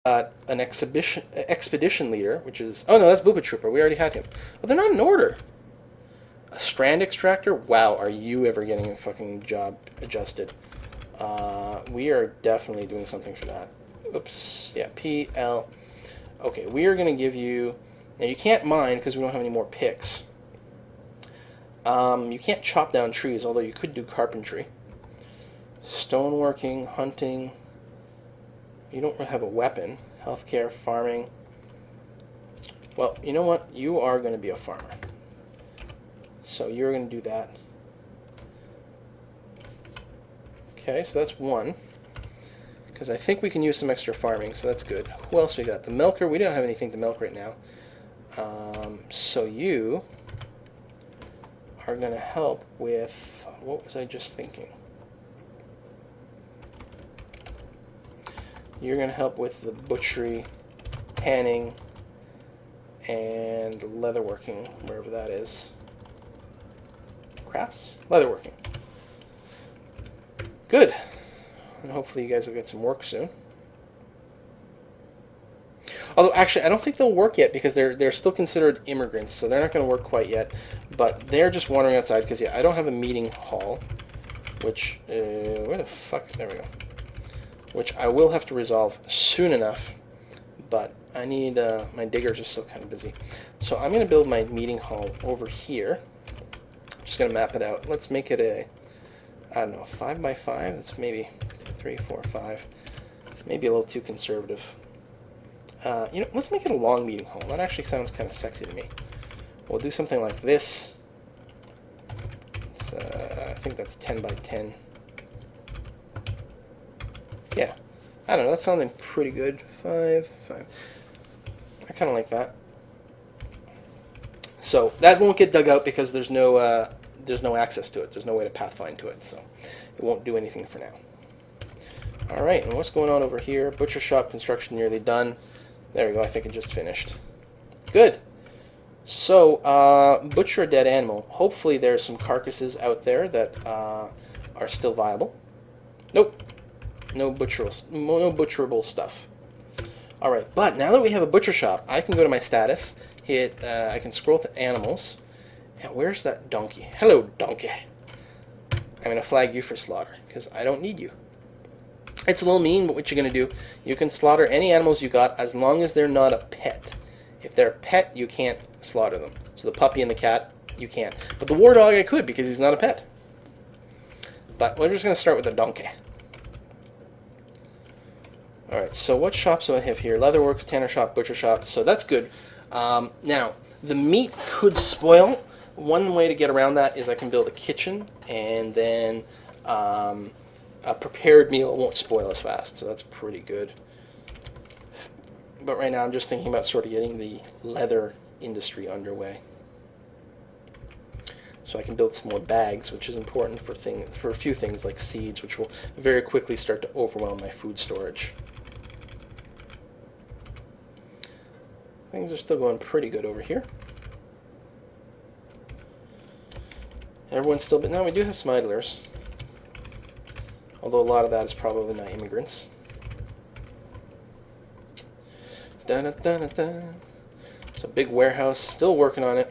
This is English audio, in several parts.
An expedition leader, which is... Oh, no, that's Booba Trooper. We already had him. Well, they're not in order. A strand extractor? Wow, are you ever getting a fucking job adjusted? We are definitely doing something for that. Oops. Yeah, PL. Okay, we are going to give you... Now, you can't mine because we don't have any more picks. You can't chop down trees, although you could do carpentry. Stoneworking, hunting... You don't have a weapon. Healthcare, farming. Well, you know what? You are going to be a farmer. So you're going to do that. Okay, so that's one. Because I think we can use some extra farming, so that's good. Who else we got? The milker. We don't have anything to milk right now. So you are going to help with... What was I just thinking? You're going to help with the butchery, tanning, and leatherworking, wherever that is. Crafts? Leatherworking. Good. And hopefully you guys will get some work soon. Although, actually, I don't think they'll work yet because they're still considered immigrants, so they're not going to work quite yet. But they're just wandering outside because, yeah, I don't have a meeting hall, which... where the fuck? There we go. Which I will have to resolve soon enough, but I need, my diggers are still kind of busy. So I'm going to build my meeting hall over here. I'm just going to map it out. Let's make it a, I don't know, 5 by 5? That's maybe 3, 4, 5. Maybe a little too conservative. You know, let's make it a long meeting hall. That actually sounds kind of sexy to me. We'll do something like this. It's, I think that's 10 by 10. Yeah, I don't know, that's sounding pretty good. 5, 5. I kind of like that. So that won't get dug out because there's no access to it. There's no way to pathfind to it, so it won't do anything for now. All right, and what's going on over here? Butcher shop construction nearly done. There we go. I think it just finished. Good. So butcher a dead animal. Hopefully there's some carcasses out there that are still viable. Nope. No butcherable stuff. Alright, but now that we have a butcher shop, I can go to my status, hit, I can scroll to animals, and where's that donkey? Hello, donkey. I'm going to flag you for slaughter, because I don't need you. It's a little mean, but what you're going to do, you can slaughter any animals you got as long as they're not a pet. If they're a pet, you can't slaughter them. So the puppy and the cat, you can't. But the war dog I could, because he's not a pet. But we're just going to start with the donkey. Alright, so what shops do I have here? Leatherworks, tanner shop, butcher shop, so that's good. Now, the meat could spoil. One way to get around that is I can build a kitchen, and then a prepared meal won't spoil as fast, so that's pretty good. But right now I'm just thinking about sort of getting the leather industry underway. So I can build some more bags, which is important for a few things like seeds, which will very quickly start to overwhelm my food storage. Things are still going pretty good over here. Everyone's still... But now we do have some idlers. Although a lot of that is probably not immigrants. Da-da-da-da-da. It's a big warehouse. Still working on it.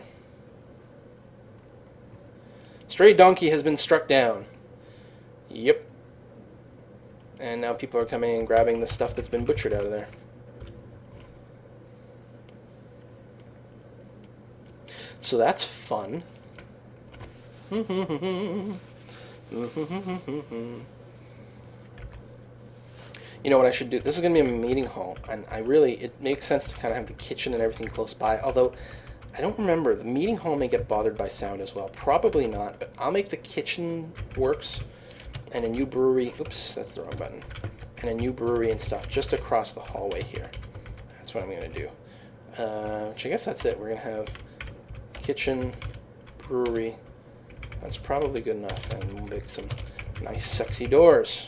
Stray donkey has been struck down. Yep. And now people are coming and grabbing the stuff that's been butchered out of there. So that's fun. You know what I should do? This is going to be a meeting hall, and it makes sense to kind of have the kitchen and everything close by, although I don't remember. The meeting hall may get bothered by sound as well. Probably not, but I'll make the kitchen works, and a new brewery, oops, that's the wrong button, and a new brewery and stuff just across the hallway here. That's what I'm going to do. Which I guess that's it. We're going to have kitchen, brewery. That's probably good enough, and we'll make some nice sexy doors.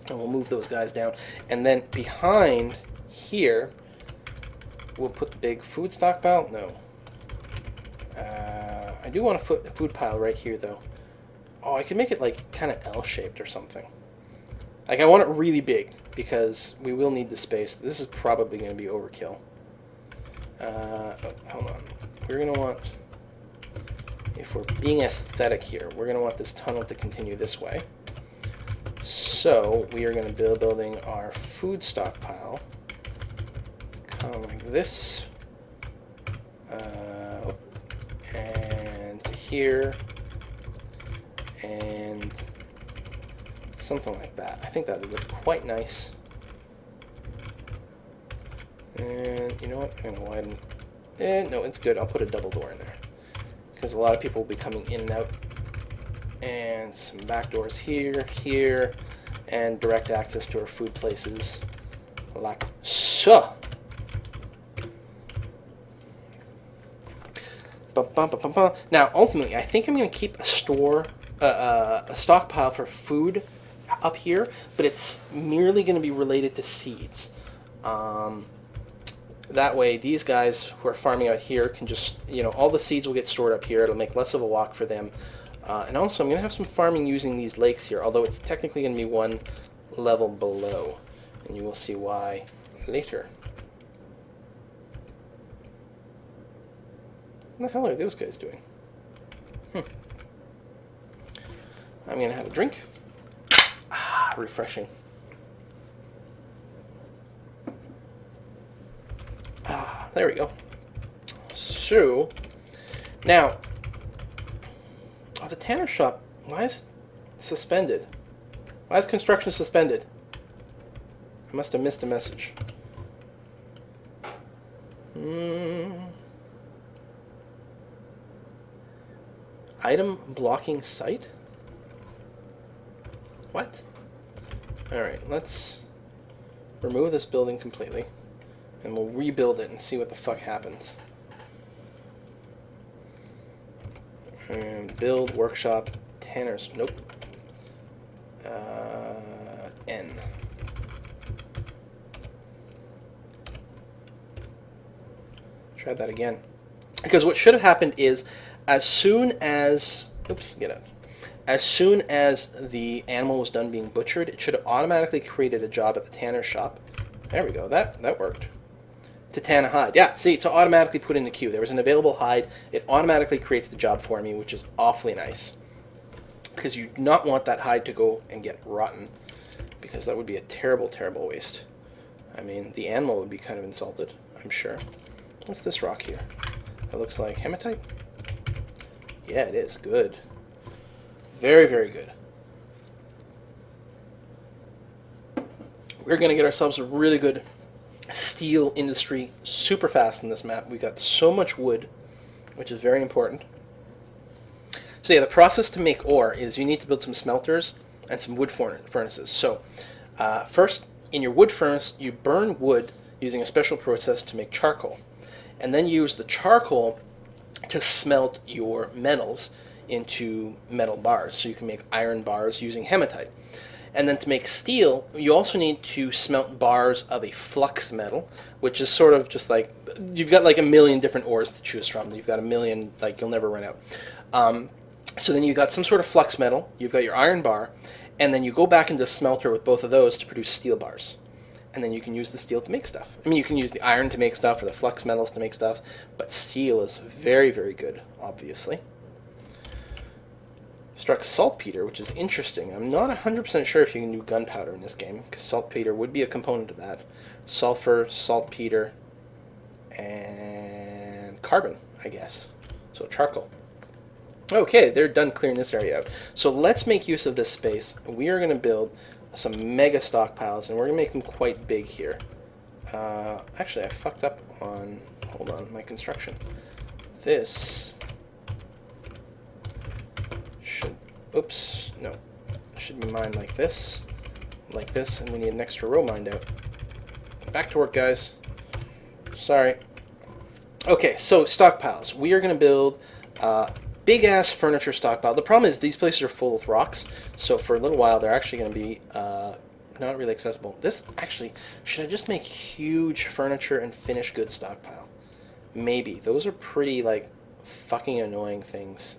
And we'll move those guys down. And then behind here, we'll put the big food stockpile. No. I do want a food pile right here, though. Oh, I could make it like kind of L-shaped or something. Like I want it really big. because we will need the space. This is probably going to be overkill. Oh, hold on. We're going to want, if we're being aesthetic here, we're going to want this tunnel to continue this way. So we are going to be building our food stockpile kind of like this, and to here, and something like that. I think that would look quite nice. And you know what? I'm going to widen. No, it's good. I'll put a double door in there because a lot of people will be coming in and out. And some back doors here, here, and direct access to our food places like so. Now, ultimately, I think I'm going to keep a stockpile for food up here, but it's merely going to be related to seeds. That way, these guys who are farming out here can just, all the seeds will get stored up here. It'll make less of a walk for them. And also, I'm going to have some farming using these lakes here, although it's technically going to be one level below. And you will see why later. What the hell are those guys doing? I'm going to have a drink. Refreshing. There we go. So, now, the tanner shop, why is it suspended? Why is construction suspended? I must have missed a message. Item blocking site? What? Alright, let's remove this building completely. And we'll rebuild it and see what the fuck happens. And build, workshop, tanners. Nope. N. Try that again. Because what should have happened is, as soon as... Oops, get out. As soon as the animal was done being butchered, it should have automatically created a job at the tanner shop. There we go. That worked. To tan a hide. Yeah, see, it's automatically put in the queue. There was an available hide. It automatically creates the job for me, which is awfully nice. Because you do not want that hide to go and get rotten. Because that would be a terrible, terrible waste. I mean, the animal would be kind of insulted, I'm sure. What's this rock here? That looks like hematite? Yeah, it is. Good. Very, very good. We're going to get ourselves a really good steel industry super fast in this map. We got so much wood, which is very important. So yeah, the process to make ore is you need to build some smelters and some wood furnaces. So first, in your wood furnace, you burn wood using a special process to make charcoal. And then you use the charcoal to smelt your metals into metal bars. So you can make iron bars using hematite. And then to make steel, you also need to smelt bars of a flux metal, which is sort of just like, you've got like a million different ores to choose from. You've got a million, like you'll never run out. So then you've got some sort of flux metal, you've got your iron bar, and then you go back into smelter with both of those to produce steel bars. And then you can use the steel to make stuff. I mean, you can use the iron to make stuff or the flux metals to make stuff, but steel is very, very good, obviously. Struck saltpeter, which is interesting. I'm not 100% sure if you can do gunpowder in this game, because saltpeter would be a component of that. Sulfur, saltpeter, and carbon, I guess. So charcoal. Okay, they're done clearing this area out. So let's make use of this space. We are going to build some mega stockpiles, and we're going to make them quite big here. Actually, I fucked up on, hold on, my construction. This... Oops, no. It should be mined like this, and we need an extra row mined out. Back to work, guys. Sorry. Okay, so stockpiles. We are going to build big-ass furniture stockpile. The problem is these places are full with rocks, so for a little while they're actually going to be not really accessible. This, actually, should I just make huge furniture and finished goods stockpile? Maybe. Those are pretty, like, fucking annoying things.